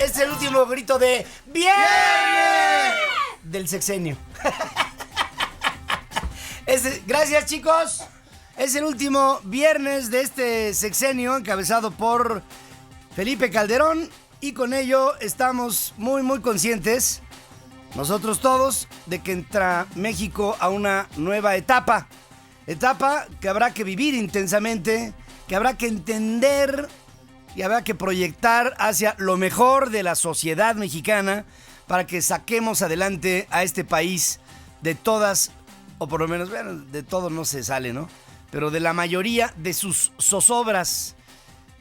es el último grito de ¡Viernes! Del sexenio. Gracias, chicos. Es el último viernes de este sexenio encabezado por Felipe Calderón y con ello estamos muy, muy conscientes, nosotros todos, de que entra México a una nueva etapa. Etapa que habrá que vivir intensamente, que habrá que entender y habrá que proyectar hacia lo mejor de la sociedad mexicana para que saquemos adelante a este país de todas, o por lo menos, bueno, de todo no se sale, ¿no? Pero de la mayoría de sus zozobras.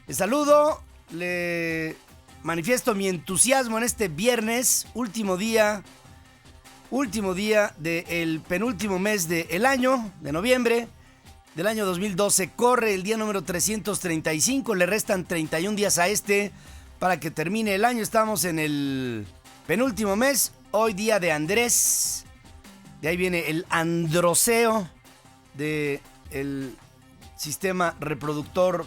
Le saludo, le manifiesto mi entusiasmo en este viernes, último día del penúltimo mes del año, de noviembre, del año 2012. Corre el día número 335, le restan 31 días a para que termine el año. Estamos en el penúltimo mes, hoy día de Andrés. De ahí viene el androceo del sistema reproductor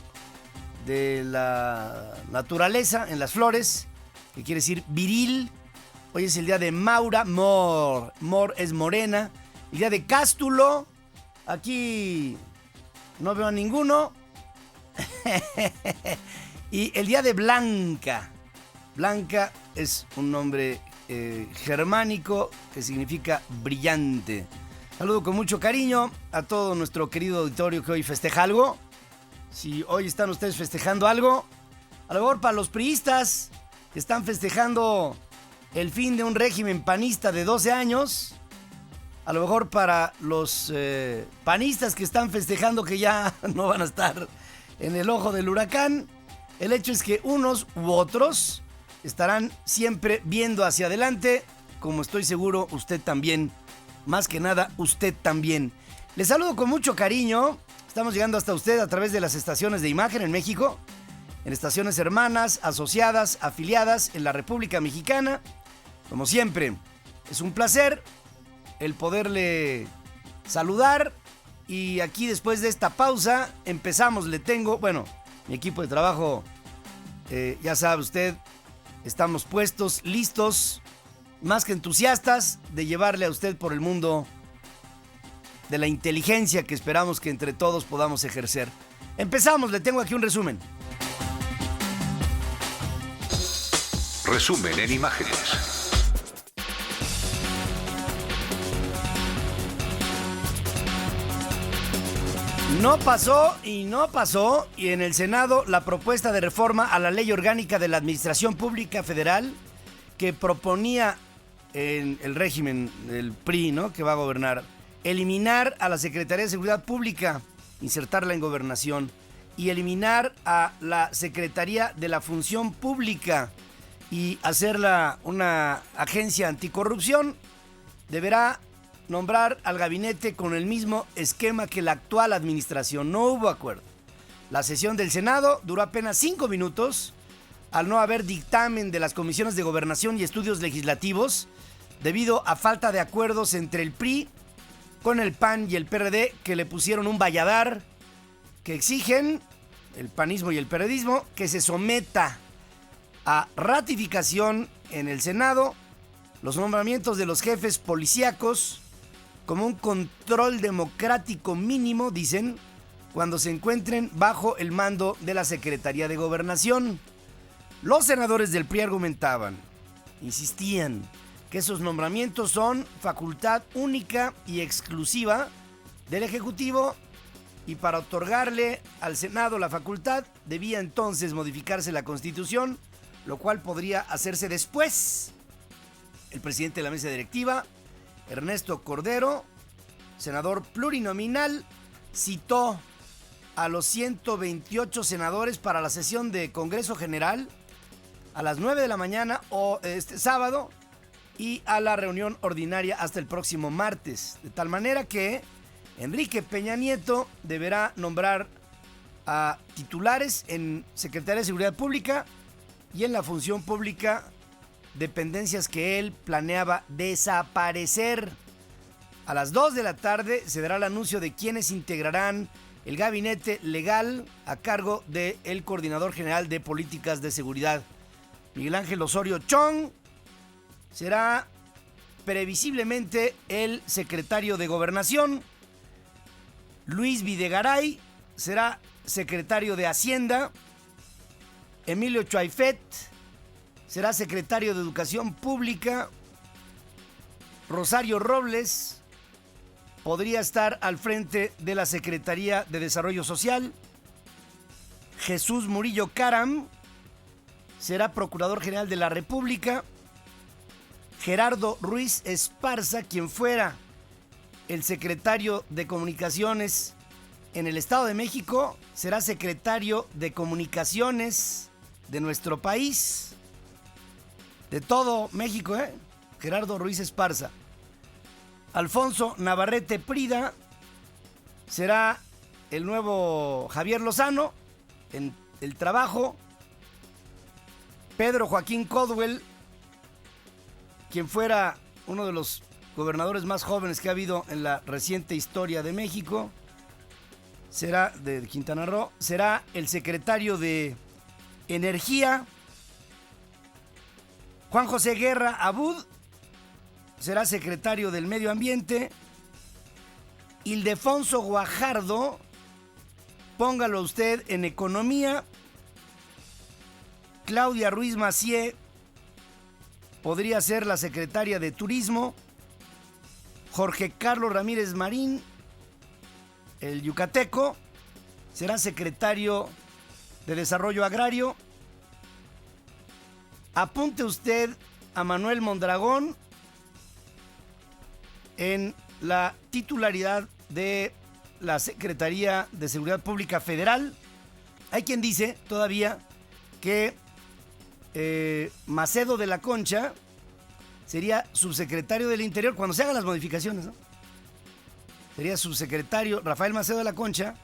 de la naturaleza en las flores, que quiere decir viril. Hoy es el día de Maura, Mor es morena. El día de Cástulo, aquí no veo a ninguno. Y el día de Blanca. Blanca es un nombre germánico que significa brillante. Saludo con mucho cariño a todo nuestro querido auditorio que hoy festeja algo. Si hoy están ustedes festejando algo, a lo mejor para los priistas que están festejando el fin de un régimen panista de 12 años, a lo mejor para los panistas que están festejando que ya no van a estar en el ojo del huracán, el hecho es que unos u otros estarán siempre viendo hacia adelante, como estoy seguro usted también, más que nada usted también. Les saludo con mucho cariño, estamos llegando hasta usted a través de las estaciones de imagen en México, en estaciones hermanas, asociadas, afiliadas en la República Mexicana. Como siempre, es un placer el poderle saludar y aquí después de esta pausa empezamos. Le tengo, bueno, mi equipo de trabajo, ya sabe usted, estamos puestos, listos, más que entusiastas de llevarle a usted por el mundo de la inteligencia que esperamos que entre todos podamos ejercer. Empezamos, le tengo aquí un resumen. Resumen en imágenes. No pasó, y en el Senado la propuesta de reforma a la Ley Orgánica de la Administración Pública Federal que proponía en el régimen del PRI, ¿no?, que va a gobernar, eliminar a la Secretaría de Seguridad Pública, insertarla en Gobernación, y eliminar a la Secretaría de la Función Pública y hacerla una agencia anticorrupción. Deberá nombrar al gabinete con el mismo esquema que la actual administración. No hubo acuerdo. La sesión del Senado duró apenas 5 minutos al no haber dictamen de las comisiones de Gobernación y Estudios Legislativos debido a falta de acuerdos entre el PRI con el PAN y el PRD, que le pusieron un valladar, que exigen, el panismo y el periodismo, que se someta a ratificación en el Senado los nombramientos de los jefes policíacos como un control democrático mínimo, dicen, cuando se encuentren bajo el mando de la Secretaría de Gobernación. Los senadores del PRI argumentaban, insistían, que esos nombramientos son facultad única y exclusiva del Ejecutivo y para otorgarle al Senado la facultad debía entonces modificarse la Constitución, lo cual podría hacerse después. El presidente de la mesa directiva, Ernesto Cordero, senador plurinominal, citó a los 128 senadores para la sesión de Congreso General a las 9 de la mañana o este sábado y a la reunión ordinaria hasta el próximo martes. De tal manera que Enrique Peña Nieto deberá nombrar a titulares en Secretaría de Seguridad Pública y en la Función Pública, dependencias que él planeaba desaparecer. A las 2 de la tarde se dará el anuncio de quienes integrarán el gabinete legal a cargo del Coordinador General de Políticas de Seguridad Miguel Ángel Osorio Chong será previsiblemente el secretario de Gobernación. Luis Videgaray será secretario de Hacienda. Emilio Chaifet será secretario de Educación Pública. Rosario Robles podría estar al frente de la Secretaría de Desarrollo Social. Jesús Murillo Caram será Procurador General de la República. Gerardo Ruiz Esparza, quien fuera el secretario de Comunicaciones en el Estado de México, será secretario de Comunicaciones de nuestro país, de todo México, Gerardo Ruiz Esparza. Alfonso Navarrete Prida será el nuevo Javier Lozano en el trabajo. Pedro Joaquín Codwell, quien fuera uno de los gobernadores más jóvenes que ha habido en la reciente historia de México, será de Quintana Roo, será el secretario de Energía. Juan José Guerra Abud será secretario del Medio Ambiente. Ildefonso Guajardo, póngalo usted en Economía. Claudia Ruiz Massieu podría ser la secretaria de Turismo. Jorge Carlos Ramírez Marín, el yucateco, será secretario de Desarrollo Agrario. Apunte usted a Manuel Mondragón en la titularidad de la Secretaría de Seguridad Pública Federal. Hay quien dice todavía que Macedo de la Concha sería subsecretario del Interior cuando se hagan las modificaciones, ¿no? Sería subsecretario Rafael Macedo de la Concha,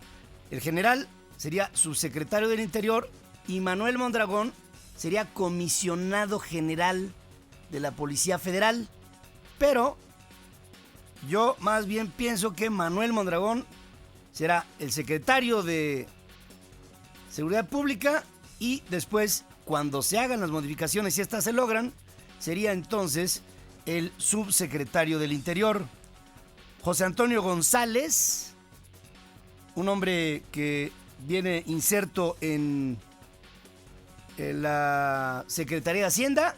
el general sería subsecretario del Interior y Manuel Mondragón sería comisionado general de la Policía Federal. Pero yo más bien pienso que Manuel Mondragón será el secretario de Seguridad Pública y después, cuando se hagan las modificaciones y estas se logran, sería entonces el subsecretario del Interior. José Antonio González, un hombre que viene inserto en la Secretaría de Hacienda,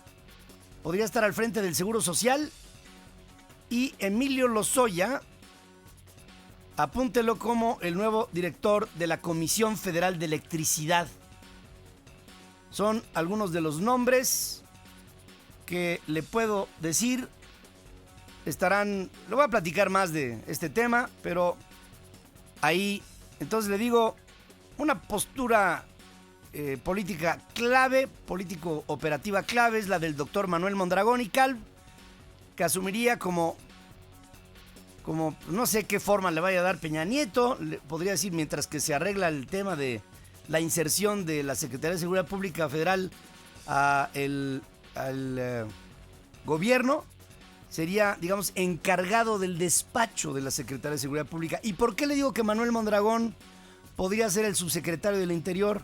podría estar al frente del Seguro Social. Y Emilio Lozoya, apúntelo como el nuevo director de la Comisión Federal de Electricidad. Son algunos de los nombres que le puedo decir. Le voy a platicar más de este tema, pero ahí, entonces le digo, una postura política clave, político-operativa clave es la del doctor Manuel Mondragón y Calv, que asumiría como no sé qué forma le vaya a dar Peña Nieto, podría decir, mientras que se arregla el tema de la inserción de la Secretaría de Seguridad Pública Federal al gobierno, sería, digamos, encargado del despacho de la Secretaría de Seguridad Pública. ¿Y por qué le digo que Manuel Mondragón podría ser el subsecretario del Interior?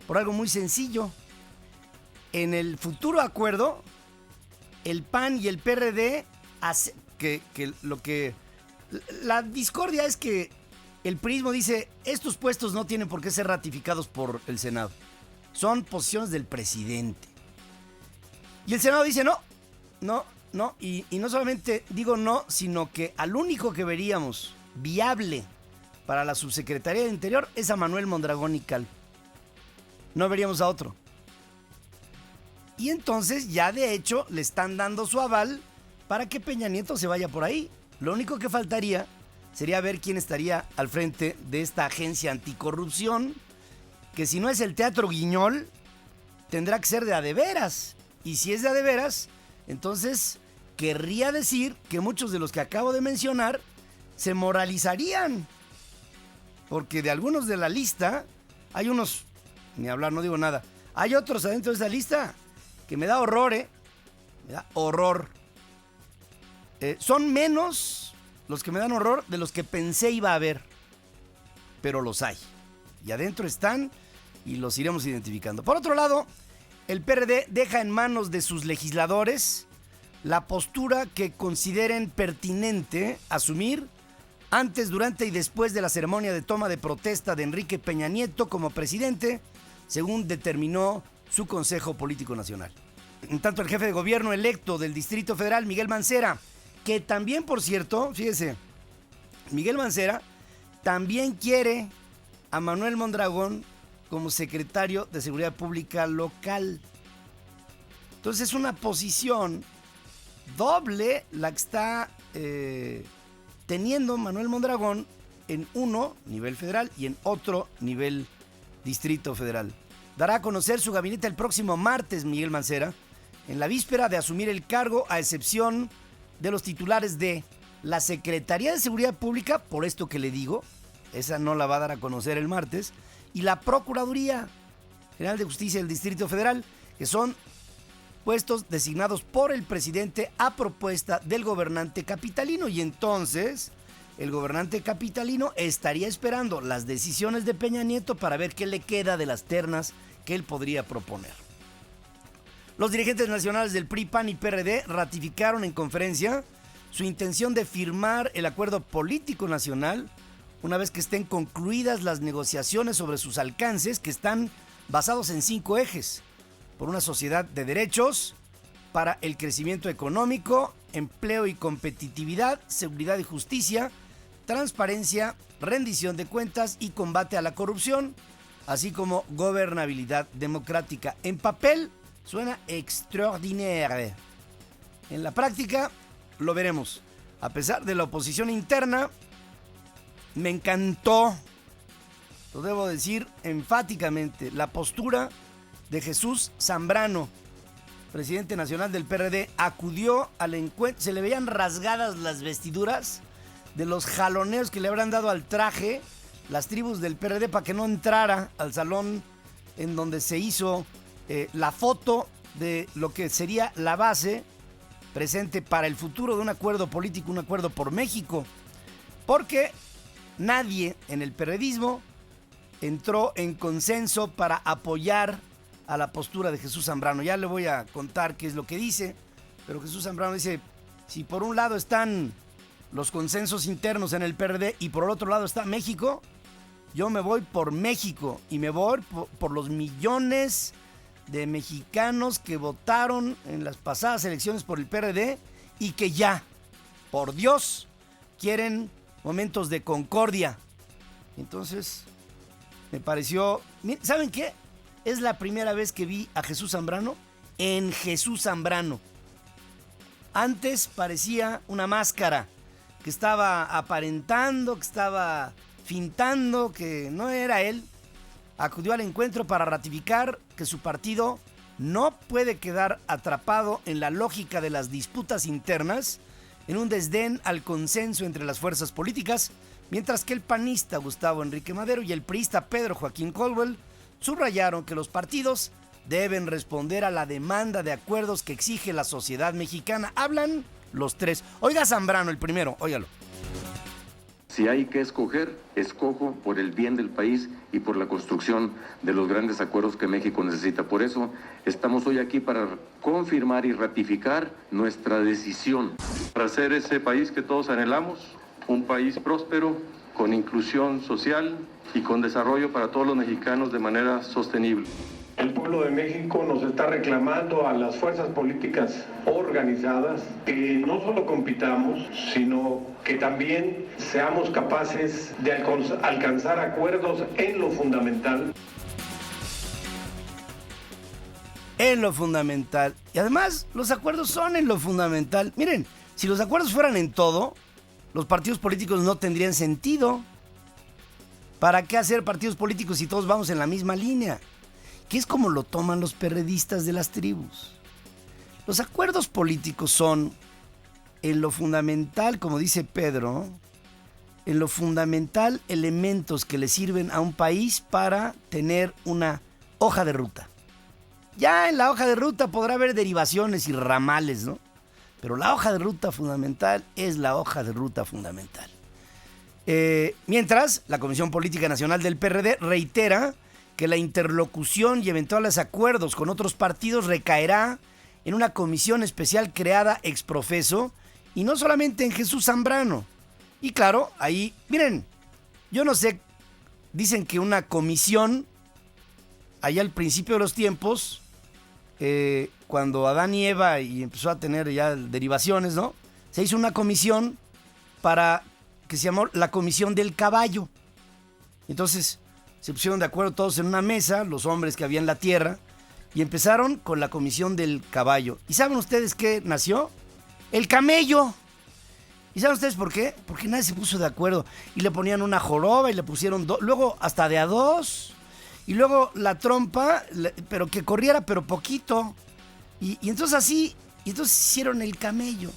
Por algo muy sencillo. En el futuro acuerdo, el PAN y el PRD la discordia es que el priismo dice, estos puestos no tienen por qué ser ratificados por el Senado. Son posiciones del presidente. Y el Senado dice no. Y no solamente digo no, sino que al único que veríamos viable para la subsecretaría de Interior es a Manuel Mondragón y Calv. No veríamos a otro. Y entonces ya de hecho le están dando su aval para que Peña Nieto se vaya por ahí. Lo único que faltaría sería ver quién estaría al frente de esta agencia anticorrupción, que si no es el Teatro Guiñol, tendrá que ser de a de veras. Y si es de a de veras, entonces querría decir que muchos de los que acabo de mencionar se moralizarían. Porque de algunos de la lista, hay unos, ni hablar, no digo nada, hay otros adentro de esa lista que me da horror, me da horror. Son menos los que me dan horror de los que pensé iba a haber, pero los hay. Y adentro están y los iremos identificando. Por otro lado, el PRD deja en manos de sus legisladores la postura que consideren pertinente asumir antes, durante y después de la ceremonia de toma de protesta de Enrique Peña Nieto como presidente, según determinó su Consejo Político Nacional. En tanto, el jefe de gobierno electo del Distrito Federal, Miguel Mancera, que también, por cierto, fíjese, Miguel Mancera también quiere a Manuel Mondragón como secretario de Seguridad Pública local. Entonces es una posición doble la que está teniendo Manuel Mondragón en uno, nivel federal, y en otro, nivel Distrito Federal. Dará a conocer su gabinete el próximo martes, Miguel Mancera, en la víspera de asumir el cargo, a excepción de los titulares de la Secretaría de Seguridad Pública, por esto que le digo, esa no la va a dar a conocer el martes, y la Procuraduría General de Justicia del Distrito Federal, que son puestos designados por el presidente a propuesta del gobernante capitalino. Y entonces el gobernante capitalino estaría esperando las decisiones de Peña Nieto para ver qué le queda de las ternas que él podría proponer. Los dirigentes nacionales del PRI, PAN y PRD ratificaron en conferencia su intención de firmar el acuerdo político nacional una vez que estén concluidas las negociaciones sobre sus alcances, que están basados en 5 ejes: por una sociedad de derechos, para el crecimiento económico, empleo y competitividad, seguridad y justicia, transparencia, rendición de cuentas y combate a la corrupción, así como gobernabilidad democrática. En papel suena extraordinaire. En la práctica lo veremos. A pesar de la oposición interna, me encantó, lo debo decir enfáticamente, la postura de Jesús Zambrano, presidente nacional del PRD. Acudió al encuentro, se le veían rasgadas las vestiduras de los jaloneos que le habrán dado al traje las tribus del PRD para que no entrara al salón en donde se hizo la foto de lo que sería la base presente para el futuro de un acuerdo político, un acuerdo por México, porque nadie en el periodismo entró en consenso para apoyar a la postura de Jesús Zambrano. Ya le voy a contar qué es lo que dice, pero Jesús Zambrano dice, si por un lado están los consensos internos en el PRD y por el otro lado está México, yo me voy por México y me voy por los millones de mexicanos que votaron en las pasadas elecciones por el PRD y que ya, por Dios, quieren momentos de concordia. Entonces, me pareció... ¿Saben qué? Es la primera vez que vi a Jesús Zambrano en Jesús Zambrano. Antes parecía una máscara que estaba aparentando, que estaba fintando, que no era él. Acudió al encuentro para ratificar que su partido no puede quedar atrapado en la lógica de las disputas internas, en un desdén al consenso entre las fuerzas políticas, mientras que el panista Gustavo Enrique Madero y el priista Pedro Joaquín Caldwell subrayaron que los partidos deben responder a la demanda de acuerdos que exige la sociedad mexicana. Hablan los tres. Oiga Zambrano el primero, óigalo. Si hay que escoger, escojo por el bien del país y por la construcción de los grandes acuerdos que México necesita. Por eso estamos hoy aquí para confirmar y ratificar nuestra decisión. Para ser ese país que todos anhelamos, un país próspero, con inclusión social y con desarrollo para todos los mexicanos de manera sostenible. El pueblo de México nos está reclamando a las fuerzas políticas organizadas que no solo compitamos, sino que también seamos capaces de alcanzar acuerdos en lo fundamental. En lo fundamental. Y además, los acuerdos son en lo fundamental. Miren, si los acuerdos fueran en todo, los partidos políticos no tendrían sentido. ¿Para qué hacer partidos políticos si todos vamos en la misma línea? Que es como lo toman los perredistas de las tribus. Los acuerdos políticos son, en lo fundamental, como dice Pedro, en lo fundamental, elementos que le sirven a un país para tener una hoja de ruta. Ya en la hoja de ruta podrá haber derivaciones y ramales, ¿no? Pero la hoja de ruta fundamental es la hoja de ruta fundamental. Mientras, la Comisión Política Nacional del PRD reitera que la interlocución y eventuales acuerdos con otros partidos recaerá en una comisión especial creada ex profeso y no solamente en Jesús Zambrano. Y claro, ahí, miren, yo no sé, dicen que una comisión, allá al principio de los tiempos, cuando Adán y Eva y empezó a tener ya derivaciones, ¿no? Se hizo una comisión que se llamó la Comisión del Caballo. Entonces se pusieron de acuerdo todos en una mesa, los hombres que había en la tierra, y empezaron con la Comisión del Caballo. ¿Y saben ustedes qué nació? El camello. ¿Y saben ustedes por qué? Porque nadie se puso de acuerdo. Y le ponían una joroba y le pusieron luego hasta de a dos. Y luego la trompa, pero que corriera, pero poquito. Y entonces así, y entonces hicieron el camello.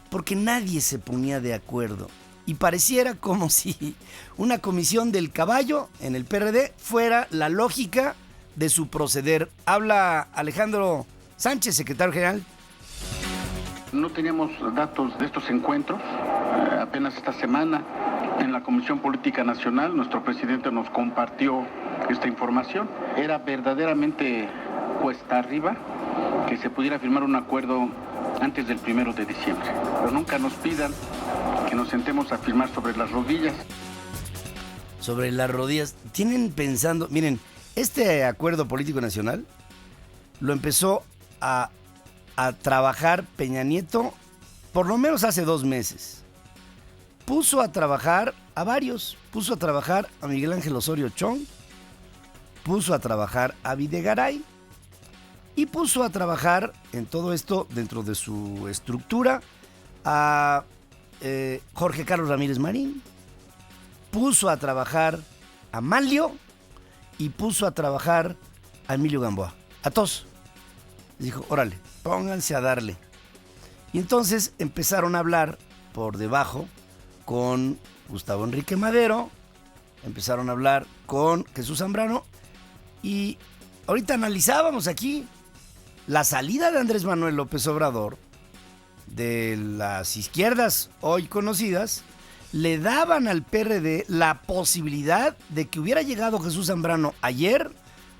Porque nadie se ponía de acuerdo. Y pareciera como si una comisión del caballo en el PRD fuera la lógica de su proceder. Habla Alejandro Sánchez, secretario general. No teníamos datos de estos encuentros. Apenas esta semana en la Comisión Política Nacional nuestro presidente nos compartió esta información. Era verdaderamente cuesta arriba que se pudiera firmar un acuerdo antes del 1 de diciembre. Pero nunca nos pidan que nos sentemos a firmar sobre las rodillas. Sobre las rodillas. Tienen pensando, miren, este acuerdo político nacional lo empezó a trabajar Peña Nieto por lo menos hace 2 meses. Puso a trabajar a varios. Puso a trabajar a Miguel Ángel Osorio Chong. Puso a trabajar a Videgaray. Y puso a trabajar en todo esto, dentro de su estructura, a Jorge Carlos Ramírez Marín. Puso a trabajar a Manlio. Y puso a trabajar a Emilio Gamboa. A todos. Dijo, órale, pónganse a darle. Y entonces empezaron a hablar por debajo con Gustavo Enrique Madero. Empezaron a hablar con Jesús Zambrano. Y ahorita analizábamos aquí la salida de Andrés Manuel López Obrador de las izquierdas hoy conocidas. Le daban al PRD la posibilidad de que hubiera llegado Jesús Zambrano ayer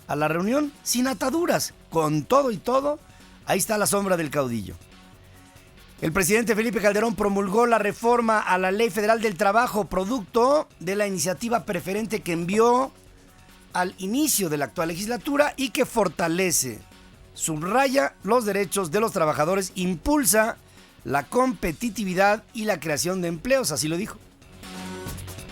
a la reunión sin ataduras, con todo y todo. Ahí está la sombra del caudillo. El presidente Felipe Calderón promulgó la reforma a la Ley Federal del Trabajo, producto de la iniciativa preferente que envió al inicio de la actual legislatura y que fortalece, subraya los derechos de los trabajadores, impulsa la competitividad y la creación de empleos, así lo dijo.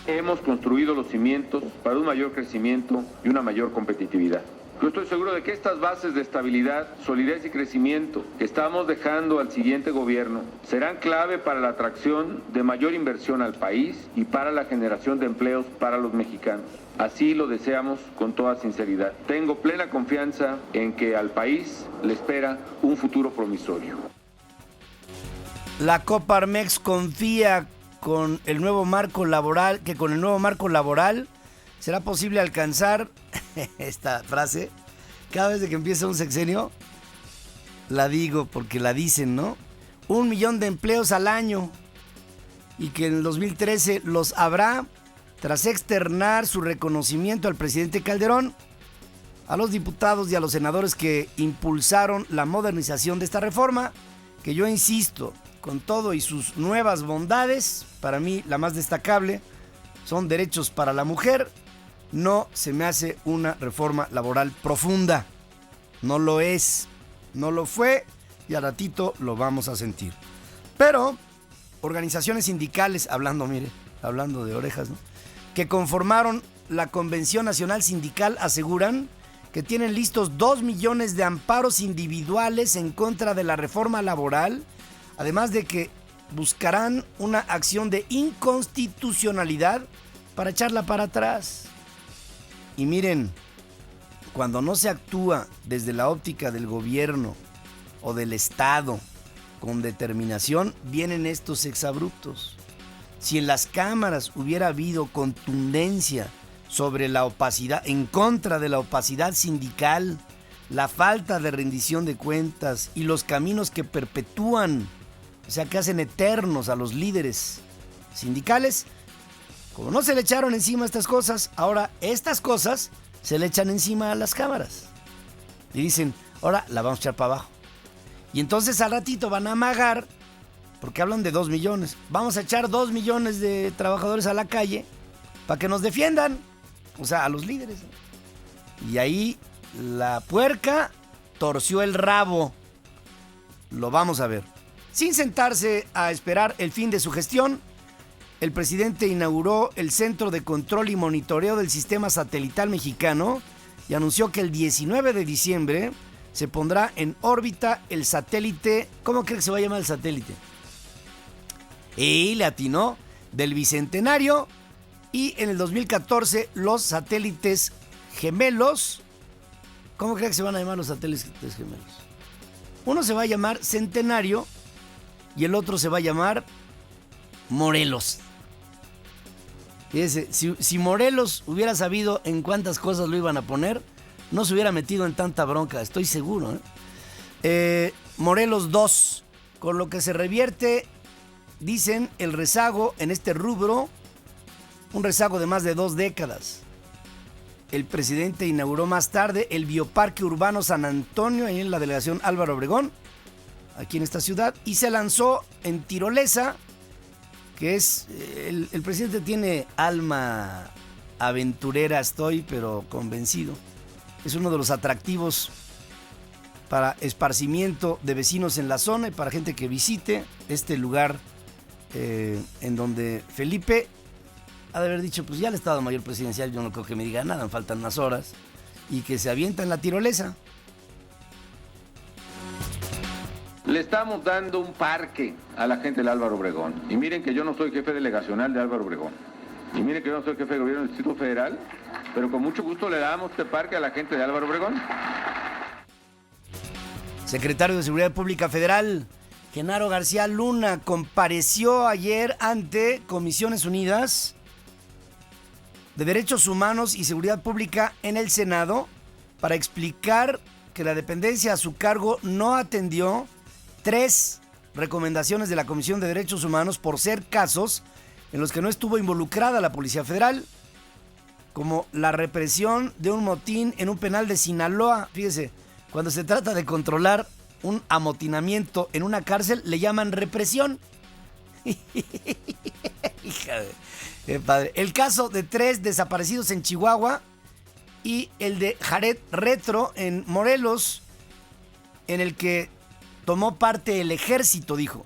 Hemos construido los cimientos para un mayor crecimiento y una mayor competitividad. Yo estoy seguro de que estas bases de estabilidad, solidez y crecimiento que estamos dejando al siguiente gobierno serán clave para la atracción de mayor inversión al país y para la generación de empleos para los mexicanos. Así lo deseamos con toda sinceridad. Tengo plena confianza en que al país le espera un futuro promisorio. La Coparmex confía que con el nuevo marco laboral será posible alcanzar esta frase. Cada vez que empieza un sexenio, la digo porque la dicen, ¿no? 1 millón de empleos al año, y que en el 2013 los habrá, tras externar su reconocimiento al presidente Calderón, a los diputados y a los senadores que impulsaron la modernización de esta reforma, que yo insisto, con todo y sus nuevas bondades, para mí la más destacable son derechos para la mujer. No se me hace una reforma laboral profunda. No lo es, no lo fue, y al ratito lo vamos a sentir. Pero organizaciones sindicales, hablando de orejas, ¿no?, que conformaron la Convención Nacional Sindical, aseguran que tienen listos 2 millones de amparos individuales en contra de la reforma laboral, además de que buscarán una acción de inconstitucionalidad para echarla para atrás. Y miren, cuando no se actúa desde la óptica del gobierno o del Estado con determinación, vienen estos exabruptos. Si en las cámaras hubiera habido contundencia sobre la opacidad, en contra de la opacidad sindical, la falta de rendición de cuentas y los caminos que perpetúan, o sea, que hacen eternos a los líderes sindicales, como no se le echaron encima estas cosas, ahora estas cosas se le echan encima a las cámaras. Y dicen, ahora la vamos a echar para abajo. Y entonces al ratito van a amagar, porque hablan de 2 millones. Vamos a echar 2 millones de trabajadores a la calle para que nos defiendan. O sea, a los líderes. Y ahí la puerca torció el rabo. Lo vamos a ver. Sin sentarse a esperar el fin de su gestión, el presidente inauguró el Centro de Control y Monitoreo del Sistema Satelital Mexicano y anunció que el 19 de diciembre se pondrá en órbita el satélite. ¿Cómo cree que se va a llamar el satélite? Y le atinó, del Bicentenario. Y en el 2014 los satélites gemelos. ¿Cómo cree que se van a llamar los satélites gemelos? Uno se va a llamar Centenario y el otro se va a llamar Morelos. Fíjese, si Morelos hubiera sabido en cuántas cosas lo iban a poner, no se hubiera metido en tanta bronca, estoy seguro. Morelos 2, con lo que se revierte, dicen, el rezago en este rubro, un rezago de más de 2 décadas. El presidente inauguró más tarde el Bioparque Urbano San Antonio, ahí en la delegación Álvaro Obregón, aquí en esta ciudad, y se lanzó en tirolesa, que es, el presidente tiene alma aventurera, estoy pero convencido. Es uno de los atractivos para esparcimiento de vecinos en la zona y para gente que visite este lugar en donde Felipe ha de haber dicho, pues ya el Estado Mayor Presidencial, yo no creo que me diga nada, me faltan unas horas, y que se avienta en la tirolesa. Le estamos dando un parque a la gente del Álvaro Obregón. Y miren que yo no soy jefe delegacional de Álvaro Obregón. Y miren que yo no soy jefe de gobierno del Distrito Federal, pero con mucho gusto le damos este parque a la gente de Álvaro Obregón. Secretario de Seguridad Pública Federal, Genaro García Luna, compareció ayer ante Comisiones Unidas de Derechos Humanos y Seguridad Pública en el Senado para explicar que la dependencia a su cargo no atendió 3 recomendaciones de la Comisión de Derechos Humanos por ser casos en los que no estuvo involucrada la Policía Federal, como la represión de un motín en un penal de Sinaloa. Fíjese, cuando se trata de controlar un amotinamiento en una cárcel, le llaman represión. Hija de... Qué padre. El caso de 3 desaparecidos en Chihuahua y el de Jared Retro en Morelos, en el que tomó parte el ejército, dijo.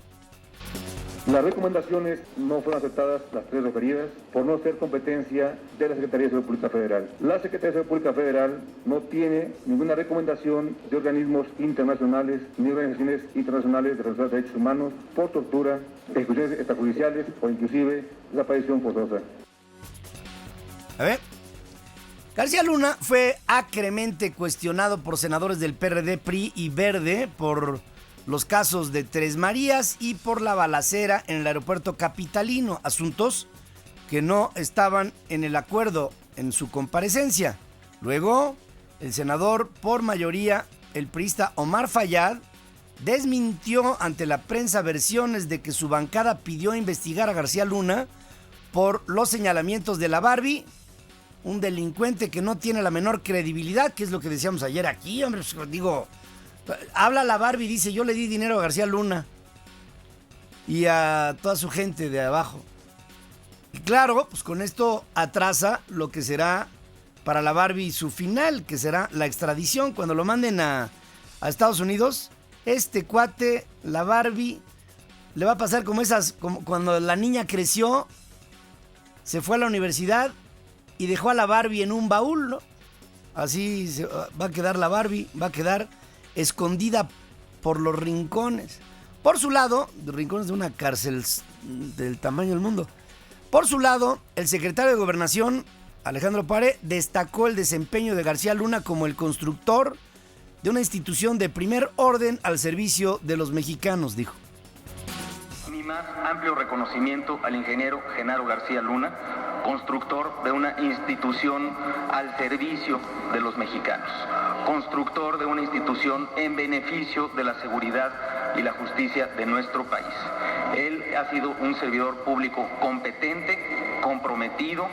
Las recomendaciones no fueron aceptadas, las 3 referidas, por no ser competencia de la Secretaría de Seguridad Pública Federal. La Secretaría de Seguridad Pública Federal no tiene ninguna recomendación de organismos internacionales ni organizaciones internacionales de defensa de derechos humanos por tortura, ejecuciones extrajudiciales o inclusive desaparición forzosa. A ver. García Luna fue acremente cuestionado por senadores del PRD, PRI y Verde por los casos de Tres Marías y por la balacera en el aeropuerto capitalino, asuntos que no estaban en el acuerdo en su comparecencia. Luego, el senador por mayoría, el priista Omar Fayad, desmintió ante la prensa versiones de que su bancada pidió investigar a García Luna por los señalamientos de la Barbie, un delincuente que no tiene la menor credibilidad, que es lo que decíamos ayer aquí, hombre, pues, digo... Habla la Barbie y dice, yo le di dinero a García Luna y a toda su gente de abajo. Y claro, pues con esto atrasa lo que será para la Barbie su final, que será la extradición. Cuando lo manden a Estados Unidos, este cuate, la Barbie, le va a pasar como cuando la niña creció, se fue a la universidad y dejó a la Barbie en un baúl, ¿no? Así va a quedar la Barbie, va a quedar escondida por los rincones. Por su lado, rincones de una cárcel del tamaño del mundo. Por su lado, el secretario de Gobernación, Alejandro Pare, destacó el desempeño de García Luna como el constructor de una institución de primer orden al servicio de los mexicanos, dijo. Mi más amplio reconocimiento al ingeniero Genaro García Luna, constructor de una institución al servicio de los mexicanos, constructor de una institución en beneficio de la seguridad y la justicia de nuestro país. Él ha sido un servidor público competente, comprometido,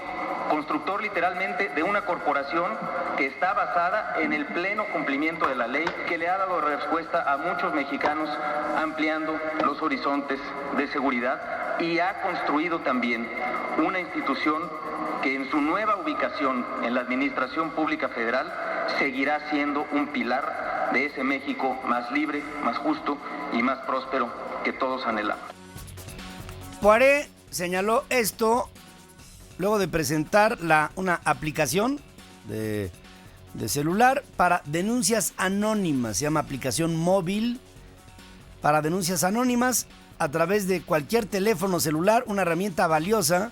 constructor literalmente de una corporación que está basada en el pleno cumplimiento de la ley, que le ha dado respuesta a muchos mexicanos, ampliando los horizontes de seguridad, y ha construido también una institución que en su nueva ubicación en la Administración Pública Federal seguirá siendo un pilar de ese México más libre, más justo y más próspero que todos anhelamos. Poiré señaló esto luego de presentar una aplicación de celular para denuncias anónimas. Se llama aplicación móvil para denuncias anónimas a través de cualquier teléfono celular, una herramienta valiosa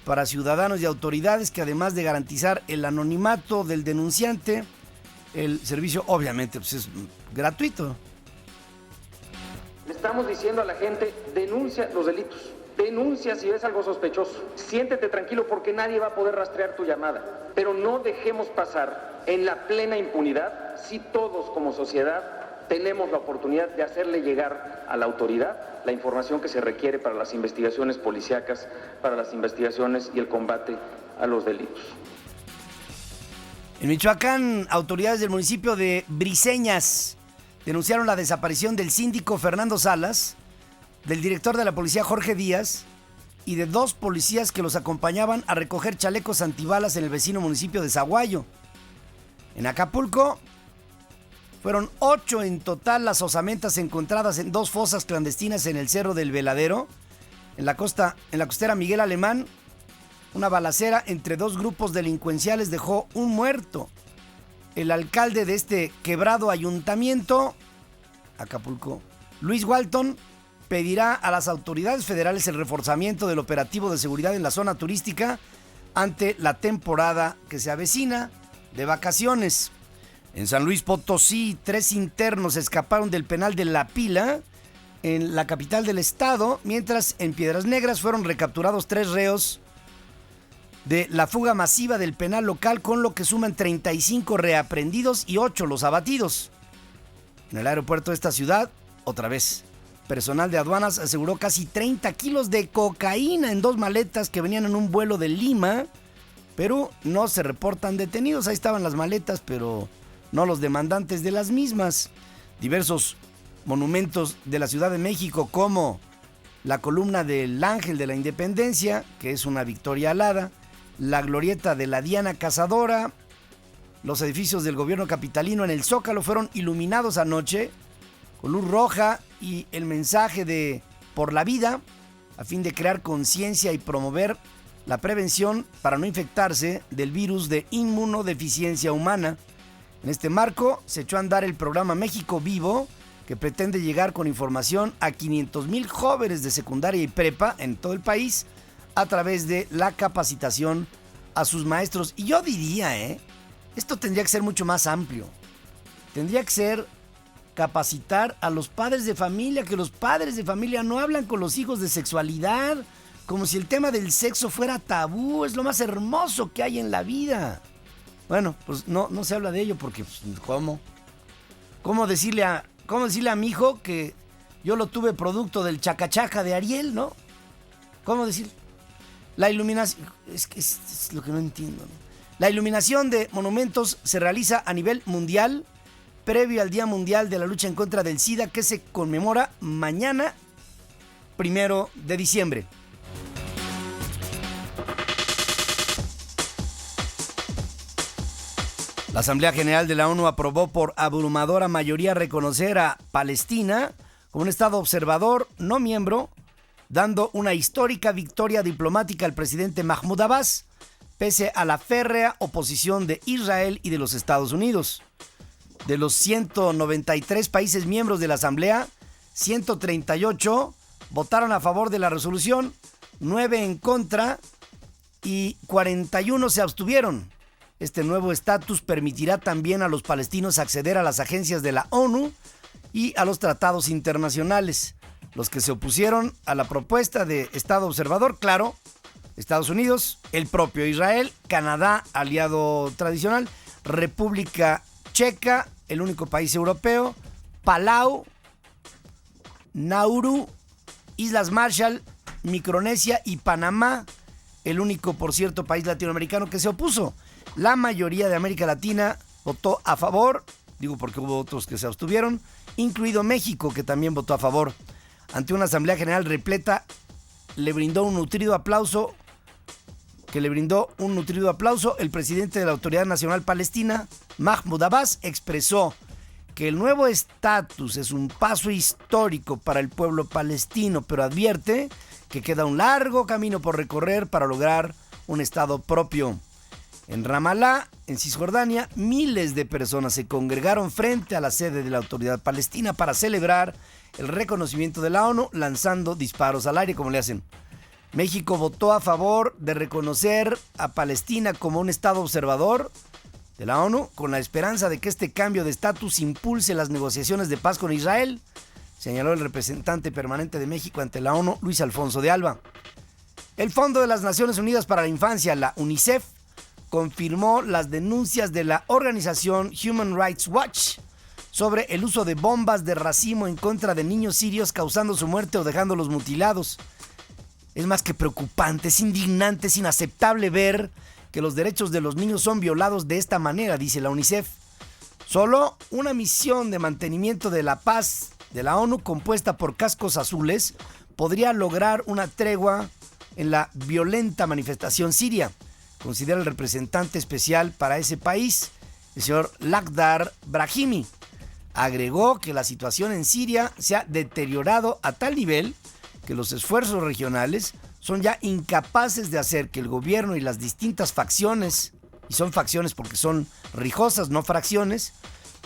para ciudadanos y autoridades que, además de garantizar el anonimato del denunciante, el servicio obviamente pues es gratuito. Le estamos diciendo a la gente, denuncia los delitos, denuncia si ves algo sospechoso, siéntete tranquilo porque nadie va a poder rastrear tu llamada, pero no dejemos pasar en la plena impunidad si todos como sociedad tenemos la oportunidad de hacerle llegar a la autoridad la información que se requiere para las investigaciones policíacas, para las investigaciones y el combate a los delitos. En Michoacán, autoridades del municipio de Briseñas denunciaron la desaparición del síndico Fernando Salas, del director de la policía Jorge Díaz y de 2 policías que los acompañaban a recoger chalecos antibalas en el vecino municipio de Zaguayo. En Acapulco fueron 8 en total las osamentas encontradas en 2 fosas clandestinas en el Cerro del Veladero, en la costera Miguel Alemán. Una balacera entre 2 grupos delincuenciales dejó un muerto. El alcalde de este quebrado ayuntamiento, Acapulco, Luis Walton, pedirá a las autoridades federales el reforzamiento del operativo de seguridad en la zona turística ante la temporada que se avecina de vacaciones. En San Luis Potosí, 3 internos escaparon del penal de La Pila, en la capital del estado, mientras en Piedras Negras fueron recapturados 3 reos de la fuga masiva del penal local, con lo que suman 35 reaprendidos y 8 los abatidos. En el aeropuerto de esta ciudad, otra vez, personal de aduanas aseguró casi 30 kilos de cocaína en 2 maletas que venían en un vuelo de Lima, Perú. No se reportan detenidos, ahí estaban las maletas, pero no los demandantes de las mismas. Diversos monumentos de la Ciudad de México, como la columna del Ángel de la Independencia, que es una victoria alada, la glorieta de la Diana Cazadora, los edificios del gobierno capitalino en el Zócalo fueron iluminados anoche con luz roja y el mensaje de Por la Vida, a fin de crear conciencia y promover la prevención para no infectarse del virus de inmunodeficiencia humana. En este marco se echó a andar el programa México Vivo, que pretende llegar con información a 500,000 jóvenes de secundaria y prepa en todo el país a través de la capacitación a sus maestros. Y yo diría, esto tendría que ser mucho más amplio. Tendría que ser capacitar a los padres de familia, que los padres de familia no hablan con los hijos de sexualidad, como si el tema del sexo fuera tabú. Es lo más hermoso que hay en la vida. Bueno, pues no se habla de ello porque, pues, ¿cómo decirle a mi hijo que yo lo tuve producto del chacachaca de Ariel, ¿no? ¿Cómo decir? La iluminación, es lo que no entiendo, ¿no? La iluminación de monumentos se realiza a nivel mundial previo al Día Mundial de la Lucha en contra del SIDA, que se conmemora mañana, 1 de diciembre. La Asamblea General de la ONU aprobó por abrumadora mayoría reconocer a Palestina como un estado observador no miembro, dando una histórica victoria diplomática al presidente Mahmoud Abbas, pese a la férrea oposición de Israel y de los Estados Unidos. De los 193 países miembros de la Asamblea, 138 votaron a favor de la resolución, 9 en contra y 41 se abstuvieron. Este nuevo estatus permitirá también a los palestinos acceder a las agencias de la ONU y a los tratados internacionales. Los que se opusieron a la propuesta de Estado observador, claro, Estados Unidos, el propio Israel, Canadá, aliado tradicional, República Checa, el único país europeo, Palau, Nauru, Islas Marshall, Micronesia y Panamá. el único, por cierto, país latinoamericano que se opuso. La mayoría de América Latina votó a favor, digo porque hubo otros que se abstuvieron, incluido México, que también votó a favor. Ante una Asamblea General repleta, le brindó un nutrido aplauso, el presidente de la Autoridad Nacional Palestina, Mahmoud Abbas, expresó que el nuevo estatus es un paso histórico para el pueblo palestino, pero advierte que queda un largo camino por recorrer para lograr un estado propio. En Ramallah, en Cisjordania, miles de personas se congregaron frente a la sede de la Autoridad Palestina para celebrar el reconocimiento de la ONU, lanzando disparos al aire, como le hacen. México votó a favor de reconocer a Palestina como un estado observador de la ONU, con la esperanza de que este cambio de estatus impulse las negociaciones de paz con Israel, señaló el representante permanente de México ante la ONU, Luis Alfonso de Alba. El Fondo de las Naciones Unidas para la Infancia, la UNICEF, confirmó las denuncias de la organización Human Rights Watch sobre el uso de bombas de racimo en contra de niños sirios, causando su muerte o dejándolos mutilados. Es más que preocupante, es indignante, es inaceptable ver que los derechos de los niños son violados de esta manera, dice la UNICEF. Solo una misión de mantenimiento de la paz de la ONU compuesta por cascos azules podría lograr una tregua en la violenta manifestación siria, considera el representante especial para ese país, el señor Lakhdar Brahimi. Agregó que la situación en Siria se ha deteriorado a tal nivel que los esfuerzos regionales son ya incapaces de hacer que el gobierno y las distintas facciones, y son facciones porque son rijosas, no fracciones,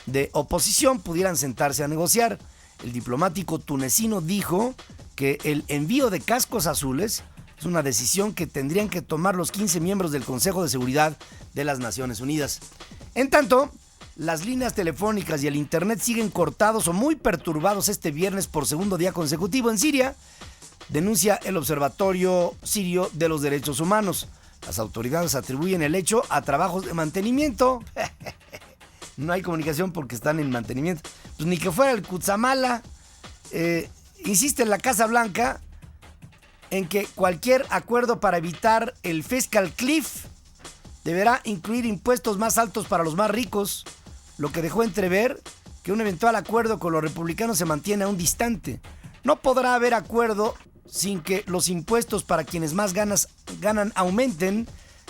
de oposición pudieran sentarse a negociar. El diplomático tunecino dijo que el envío de cascos azules es una decisión que tendrían que tomar los 15 miembros del Consejo de Seguridad de las Naciones Unidas. En tanto, las líneas telefónicas y el internet siguen cortados o muy perturbados este viernes por segundo día consecutivo en Siria, denuncia el Observatorio Sirio de los Derechos Humanos. Las autoridades atribuyen el hecho a trabajos de mantenimiento. No hay comunicación porque están en mantenimiento. Pues ni que fuera el Cutzamala. Insiste en la Casa Blanca en que cualquier acuerdo para evitar el fiscal cliff deberá incluir impuestos más altos para los más ricos, lo que dejó entrever que un eventual acuerdo con los republicanos se mantiene aún distante. No podrá haber acuerdo sin que los impuestos para quienes más ganan aumenten,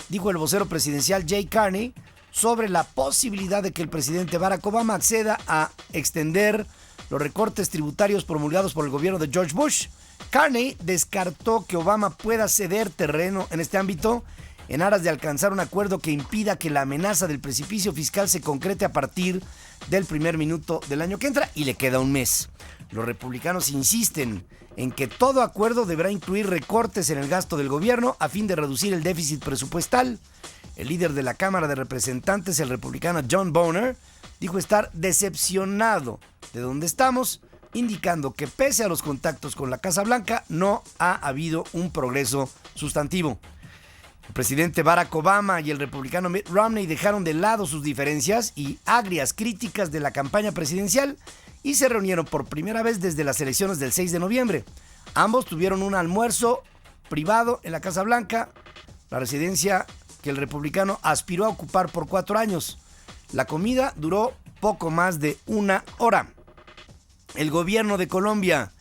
dijo el vocero presidencial Jay Carney, sobre la posibilidad de que el presidente Barack Obama acceda a extender los recortes tributarios promulgados por el gobierno de George Bush. Carney descartó que Obama pueda ceder terreno en este ámbito en aras de alcanzar un acuerdo que impida que la amenaza del precipicio fiscal se concrete a partir del primer minuto del año que entra, y le queda un mes. Los republicanos insisten en que todo acuerdo deberá incluir recortes en el gasto del gobierno a fin de reducir el déficit presupuestal. El líder de la Cámara de Representantes, el republicano John Boehner, dijo estar decepcionado de donde estamos, indicando que pese a los contactos con la Casa Blanca no ha habido un progreso sustantivo. El presidente Barack Obama y el republicano Mitt Romney dejaron de lado sus diferencias y agrias críticas de la campaña presidencial y se reunieron por primera vez desde las elecciones del 6 de noviembre. Ambos tuvieron un almuerzo privado en la Casa Blanca, la residencia que el republicano aspiró a ocupar por 4 años. La comida duró poco más de 1 hora. El gobierno de Colombia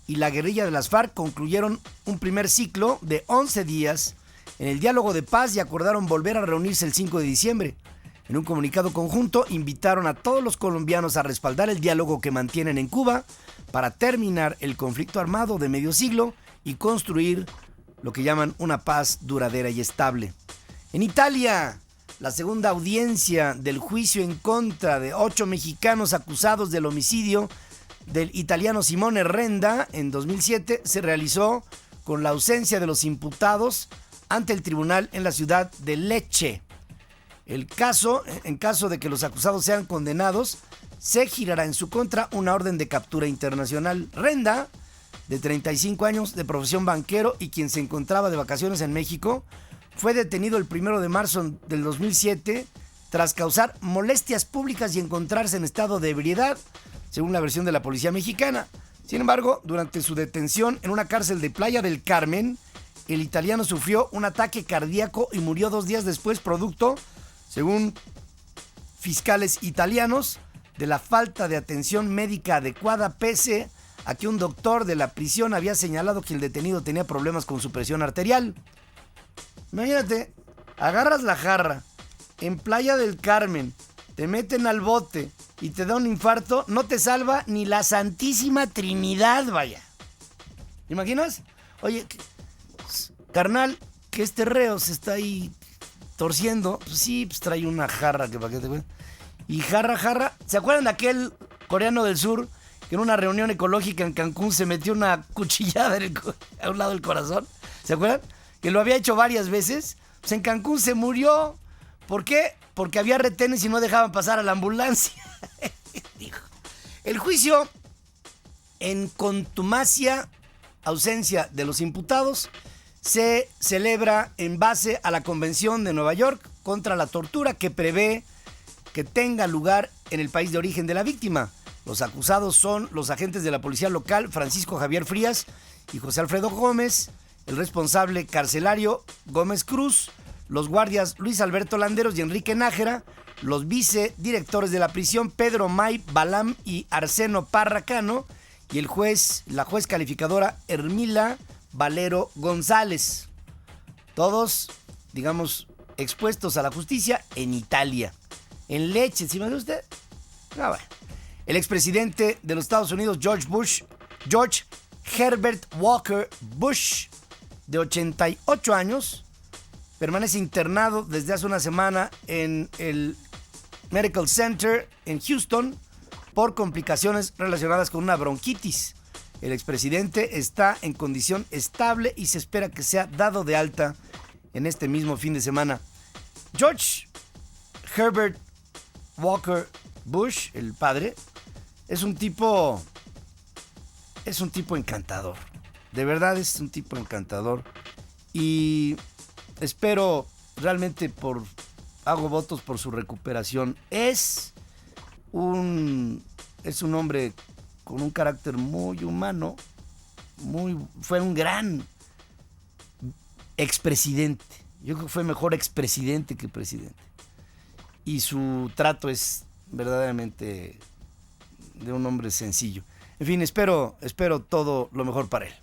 y la guerrilla de las FARC concluyeron un primer ciclo de 11 días en el diálogo de paz y acordaron volver a reunirse el 5 de diciembre. En un comunicado conjunto invitaron a todos los colombianos a respaldar el diálogo que mantienen en Cuba para terminar el conflicto armado de medio siglo y construir lo que llaman una paz duradera y estable. En Italia, la segunda audiencia del juicio en contra de 8 mexicanos acusados del homicidio del italiano Simone Renda en 2007 se realizó con la ausencia de los imputados ante el tribunal en la ciudad de Lecce. En caso de que los acusados sean condenados, se girará en su contra una orden de captura internacional. Renda, de 35 años, de profesión banquero y quien se encontraba de vacaciones en México, fue detenido el 1 de marzo del 2007 tras causar molestias públicas y encontrarse en estado de ebriedad, según la versión de la policía mexicana. Sin embargo, durante su detención en una cárcel de Playa del Carmen, el italiano sufrió un ataque cardíaco y murió 2 días después, producto, según fiscales italianos, de la falta de atención médica adecuada, pese a que un doctor de la prisión había señalado que el detenido tenía problemas con su presión arterial. Imagínate, agarras la jarra en Playa del Carmen, te meten al bote y te da un infarto, no te salva ni la Santísima Trinidad, vaya. ¿Te imaginas? Oye, carnal, que este reo se está ahí torciendo. Pues sí, pues trae una jarra que para qué te güey. Y jarra. ¿Se acuerdan de aquel coreano del sur que en una reunión ecológica en Cancún se metió una cuchillada a un lado del corazón? ¿Se acuerdan? Que lo había hecho varias veces. Pues en Cancún se murió. ¿Por qué? Porque había retenes y no dejaban pasar a la ambulancia. El juicio en contumacia, ausencia de los imputados, se celebra en base a la Convención de Nueva York contra la tortura, que prevé que tenga lugar en el país de origen de la víctima. Los acusados son los agentes de la policía local, Francisco Javier Frías y José Alfredo Gómez, el responsable carcelario Gómez Cruz, los guardias Luis Alberto Landeros y Enrique Nájera, los vicedirectores de la prisión Pedro May Balam y Arseno Parracano, y la juez calificadora Hermila Valero González. Todos, digamos, expuestos a la justicia en Italia. En leche, ¿sí me ve usted? Bueno. El expresidente de los Estados Unidos, George Herbert Walker Bush, de 88 años, permanece internado desde hace una semana en el Medical Center en Houston por complicaciones relacionadas con una bronquitis. El expresidente está en condición estable y se espera que sea dado de alta en este mismo fin de semana. George Herbert Walker Bush, el padre, es un tipo encantador. De verdad es un tipo encantador. Y espero realmente hago votos por su recuperación. Es un hombre con un carácter muy humano, fue un gran expresidente. Yo creo que fue mejor expresidente que presidente. Y su trato es verdaderamente de un hombre sencillo. En fin, espero todo lo mejor para él.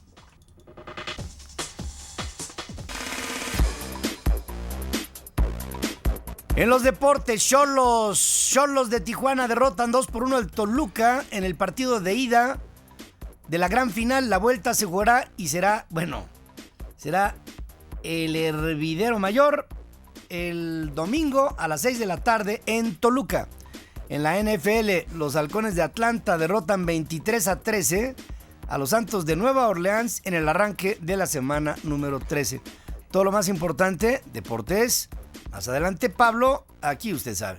En los deportes, Xolos de Tijuana derrotan 2-1 al Toluca en el partido de ida de la gran final. La vuelta se jugará y será el hervidero mayor el domingo a las 6 de la tarde en Toluca. En la NFL, los Halcones de Atlanta derrotan 23-13 a los Santos de Nueva Orleans en el arranque de la semana número 13. Todo lo más importante, deportes. Más adelante, Pablo, aquí usted sabe.